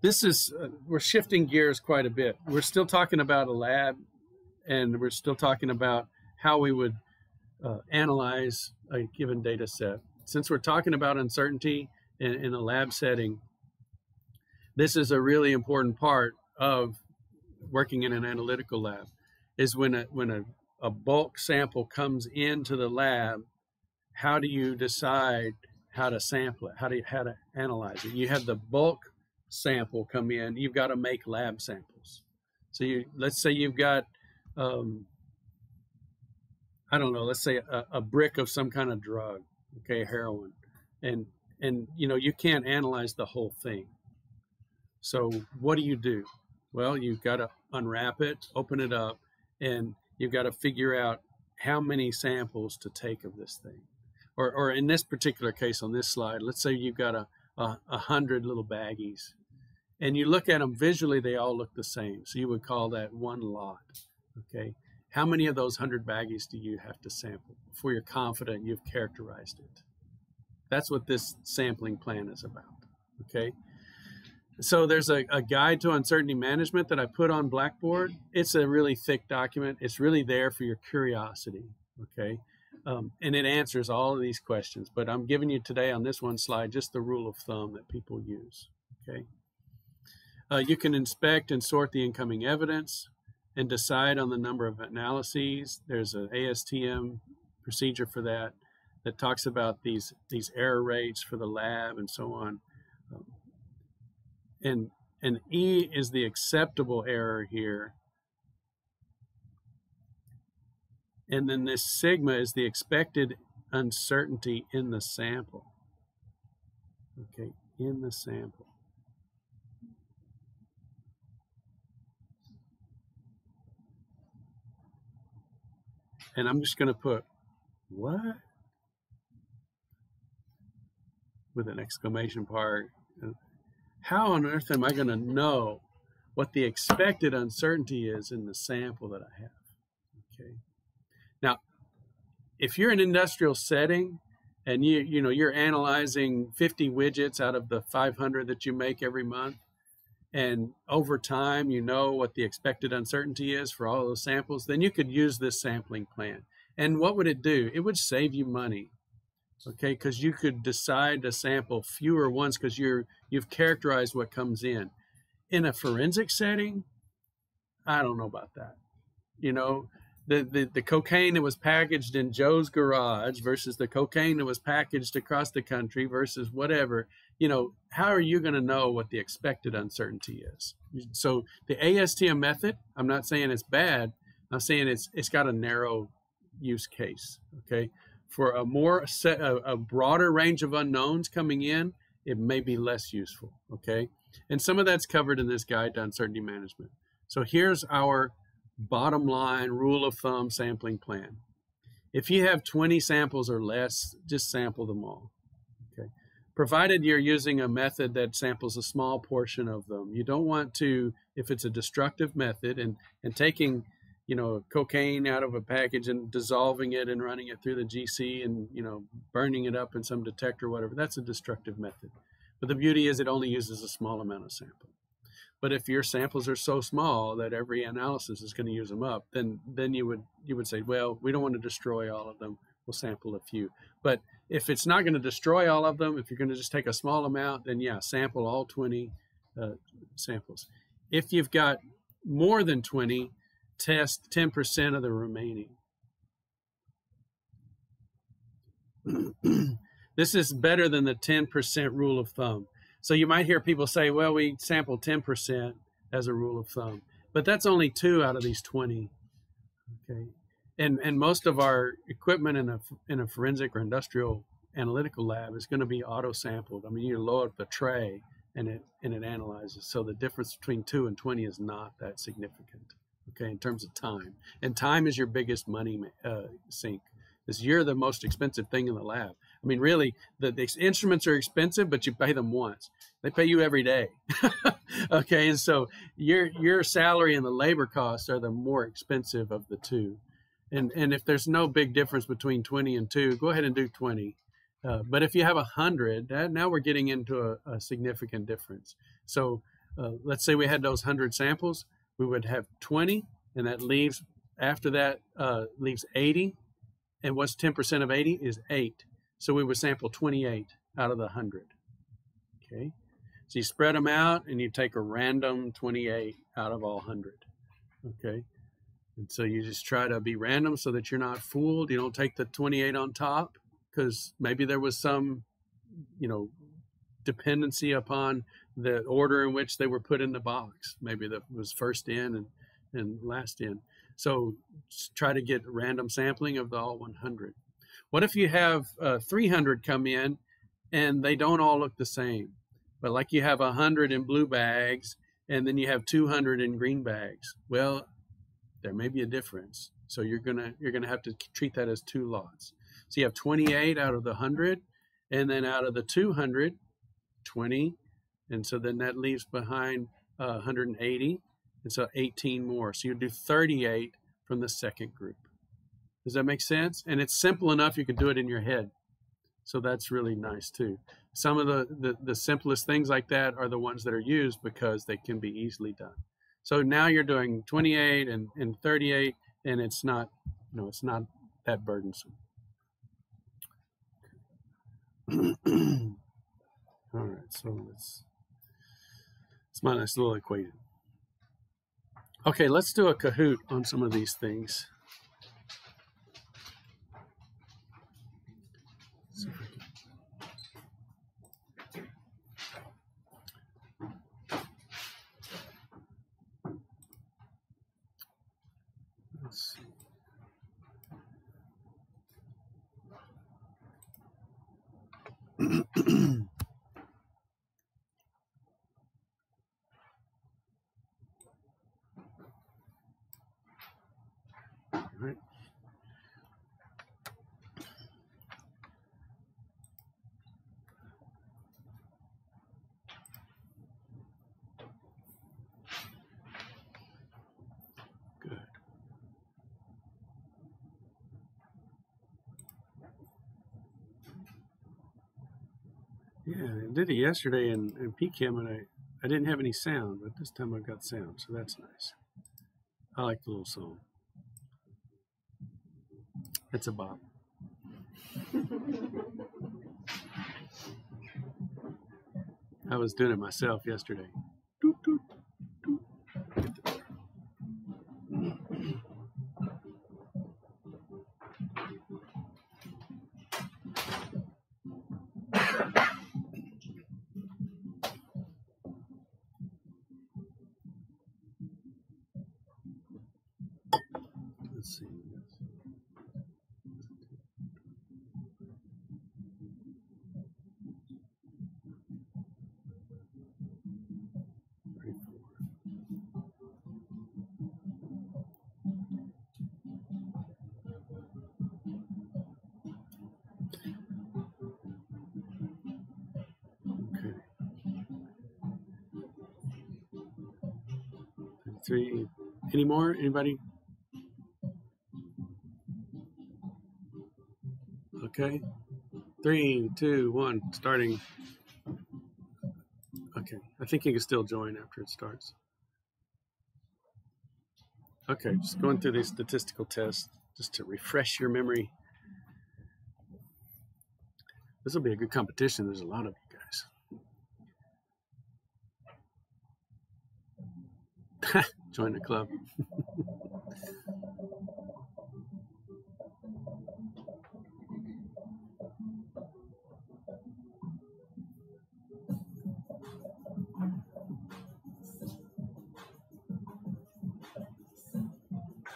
this is, we're shifting gears quite a bit. We're still talking about a lab, and we're still talking about how we would analyze a given data set. Since we're talking about uncertainty in a lab setting, this is a really important part of working in an analytical lab, is when a bulk sample comes into the lab, how do you decide how to sample it, how to analyze it? You have the bulk sample come in, you've got to make lab samples. So let's say you've got, I don't know, let's say a brick of some kind of drug, okay, heroin, and you know, you can't analyze the whole thing. So what do? Well, you've got to unwrap it, open it up, and you've got to figure out how many samples to take of this thing. Or in this particular case on this slide, let's say you've got 100 little baggies, and you look at them visually, they all look the same. So you would call that one lot, okay? How many of those 100 baggies do you have to sample before you're confident you've characterized it? That's what this sampling plan is about, okay? So there's a guide to uncertainty management that I put on Blackboard. It's a really thick document. It's really there for your curiosity, okay? And it answers all of these questions, but I'm giving you today on this one slide just the rule of thumb that people use, okay? You can inspect and sort the incoming evidence and decide on the number of analyses. There's an ASTM procedure for that that talks about these error rates for the lab and so on. And E is the acceptable error here. And then this sigma is the expected uncertainty in the sample. Okay, in the sample. And I'm just going to put, what? With an exclamation mark. How on earth am I going to know what the expected uncertainty is in the sample that I have? Okay. Now, if you're in an industrial setting and you're analyzing 50 widgets out of the 500 that you make every month, and over time you know what the expected uncertainty is for all those samples, then you could use this sampling plan. And what would it do? It would save you money, okay? Because you could decide to sample fewer ones because you've characterized what comes in. In a forensic setting, I don't know about that. You know, the cocaine that was packaged in Joe's garage versus the cocaine that was packaged across the country versus whatever, you know, how are you going to know what the expected uncertainty is? So the ASTM method, I'm not saying it's bad. I'm saying it's got a narrow use case, okay? For a broader range of unknowns coming in, it may be less useful, okay? And some of that's covered in this guide to uncertainty management. So here's our bottom line rule of thumb sampling plan. If you have 20 samples or less, just sample them all, okay? Provided you're using a method that samples a small portion of them. You don't want to, if it's a destructive method and taking, you know, cocaine out of a package and dissolving it and running it through the GC and, you know, burning it up in some detector or whatever, that's a destructive method. But the beauty is it only uses a small amount of sample. But if your samples are so small that every analysis is going to use them up, then you would say, well, we don't want to destroy all of them. We'll sample a few. But if it's not going to destroy all of them, if you're going to just take a small amount, then yeah, sample all 20 samples. If you've got more than 20, test 10% of the remaining. This is better than the 10% rule of thumb. So you might hear people say, well, we sample 10% as a rule of thumb, but that's only 2 out of these 20, okay? And most of our equipment in a forensic or industrial analytical lab is going to be auto-sampled. I mean, you load up the tray and it analyzes. So the difference between 2 and 20 is not that significant, okay, in terms of time. And time is your biggest money sink. Because you're the most expensive thing in the lab. I mean, really, the instruments are expensive, but you pay them once. They pay you every day. Okay, and so your salary and the labor costs are the more expensive of the two. And if there's no big difference between 20 and 2, go ahead and do 20. But if you have 100, now we're getting into a significant difference. So let's say we had those 100 samples. We would have 20, and that leaves, after that, leaves 80. And what's 10% of 80 is 8. So we would sample 28 out of the 100. Okay. So you spread them out and you take a random 28 out of all 100. Okay. And so you just try to be random so that you're not fooled. You don't take the 28 on top because maybe there was some, you know, dependency upon the order in which they were put in the box. Maybe that was first in and last in. So try to get random sampling of the all 100. What if you have 300 come in and they don't all look the same? But like you have 100 in blue bags and then you have 200 in green bags. Well, there may be a difference. So you're gonna have to treat that as 2 lots. So you have 28 out of the 100, and then out of the 200, 20, and so then that leaves behind 180. And so 18 more. So you do 38 from the second group. Does that make sense? And it's simple enough you can do it in your head. So that's really nice too. Some of the simplest things like that are the ones that are used because they can be easily done. So now you're doing 28 and 38, and it's not, you know, it's not that burdensome. All right, so it's my nice little equation. Okay, let's do a Kahoot on some of these things. Let's see. All right. Good. Yeah, I did it yesterday in PChem, and I didn't have any sound, but this time I've got sound, so that's nice. I like the little song. It's a bop. I was doing it myself yesterday. Doot, doot, doot. Let's see. Okay. 3. Any more? Anybody? Okay. 3, 2, 1. Starting. Okay. I think you can still join after it starts. Okay. Just going through these statistical tests just to refresh your memory. This will be a good competition. There's a lot of you guys. Join the club.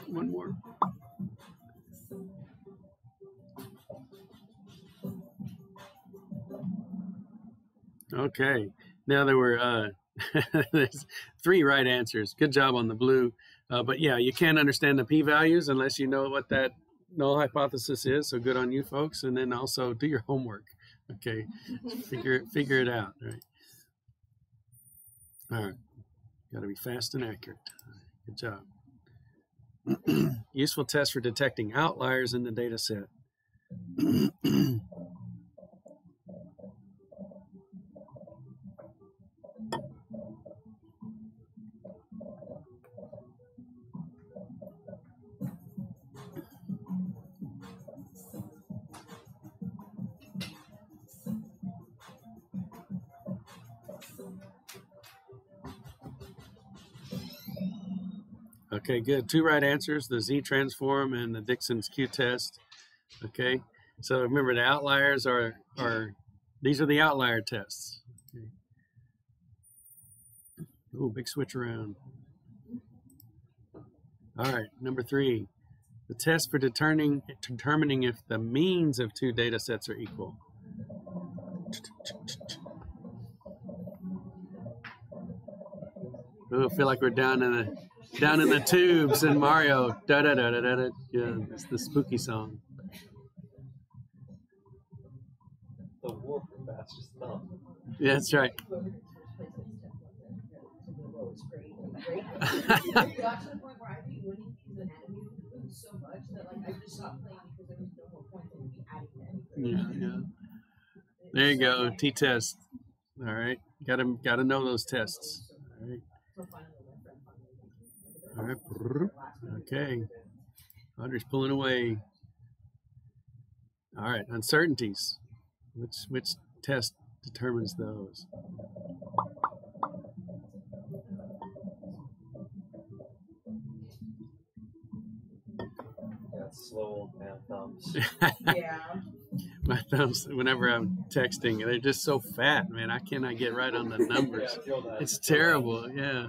One more. Okay. Now there were there's 3 right answers. Good job on the blue. But yeah, you can't understand the p-values unless you know what that null hypothesis is. So good on you folks. And then also do your homework. Okay. Figure it out. All right. Got to be fast and accurate. Good job. Useful test for detecting outliers in the data set. Okay, good. 2 right answers, the Z-transform and the Dixon's Q-test. Okay, so remember the outliers are these are the outlier tests. Okay. Oh, big switch around. All right, number 3, the test for determining if the means of 2 data sets are equal. Oh, I feel like we're down in the tubes in Mario. Da da da da da da. Yeah, it's the spooky song. The wolf fastest thumb. Yeah, that's right. Got to the point where I'd be winning these anatomy so much that like I just stopped playing because there was no more point in me adding to anything. Yeah. There you go. T-test. All right. Gotta know those tests. All right. All right. Okay. Audrey's pulling away. All right. Uncertainties. Which test determines those? Slow old man thumbs. Yeah. My thumbs, whenever I'm texting, they're just so fat, man. I cannot get right on the numbers. Yeah, I feel that. It's terrible. Yeah.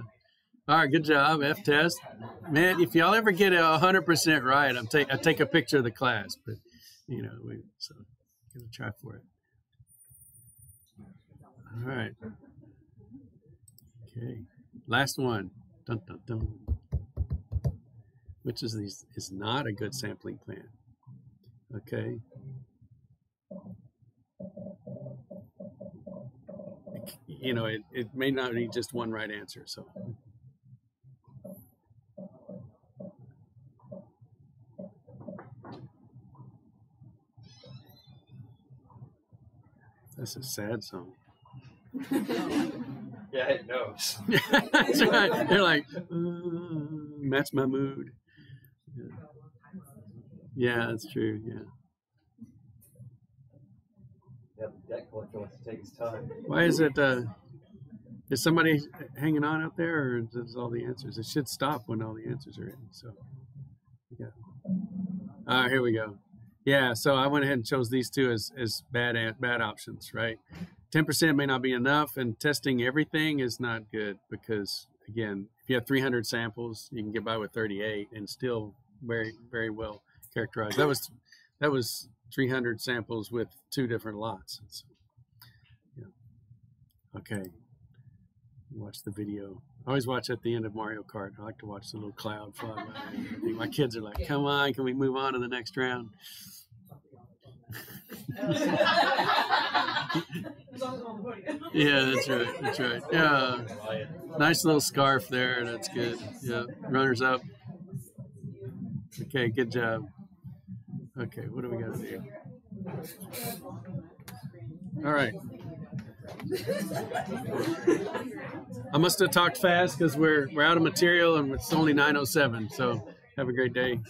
All right, good job, F-test. Man, if y'all ever get 100% right, I take a picture of the class, but you know, so give it a try for it. All right. Okay, last one. Dun, dun, dun. Which of these is not a good sampling plan? Okay. You know, it may not be just one right answer, so. That's a sad song. Yeah, it knows. That's right. They're like, match my mood. Yeah, that's true. Yeah. Yeah, the debt collector wants to take his time. Why is it? Is somebody hanging on out there, or is all the answers? It should stop when all the answers are in. So, yeah. All right, here we go. Yeah. So I went ahead and chose these two as bad options, right? 10% may not be enough, and testing everything is not good because, again, if you have 300 samples, you can get by with 38 and still very, very well characterized. That was 300 samples with 2 different lots. So, yeah. Okay. Watch the video. I always watch at the end of Mario Kart. I like to watch the little cloud fly by. My kids are like, "Come on, can we move on to the next round?" Yeah, that's right. That's right. Yeah, nice little scarf there. That's good. Yeah, runners up. Okay, good job. Okay, what do we got to do? All right. I must have talked fast because we're out of material and it's only 9:07. So have a great day.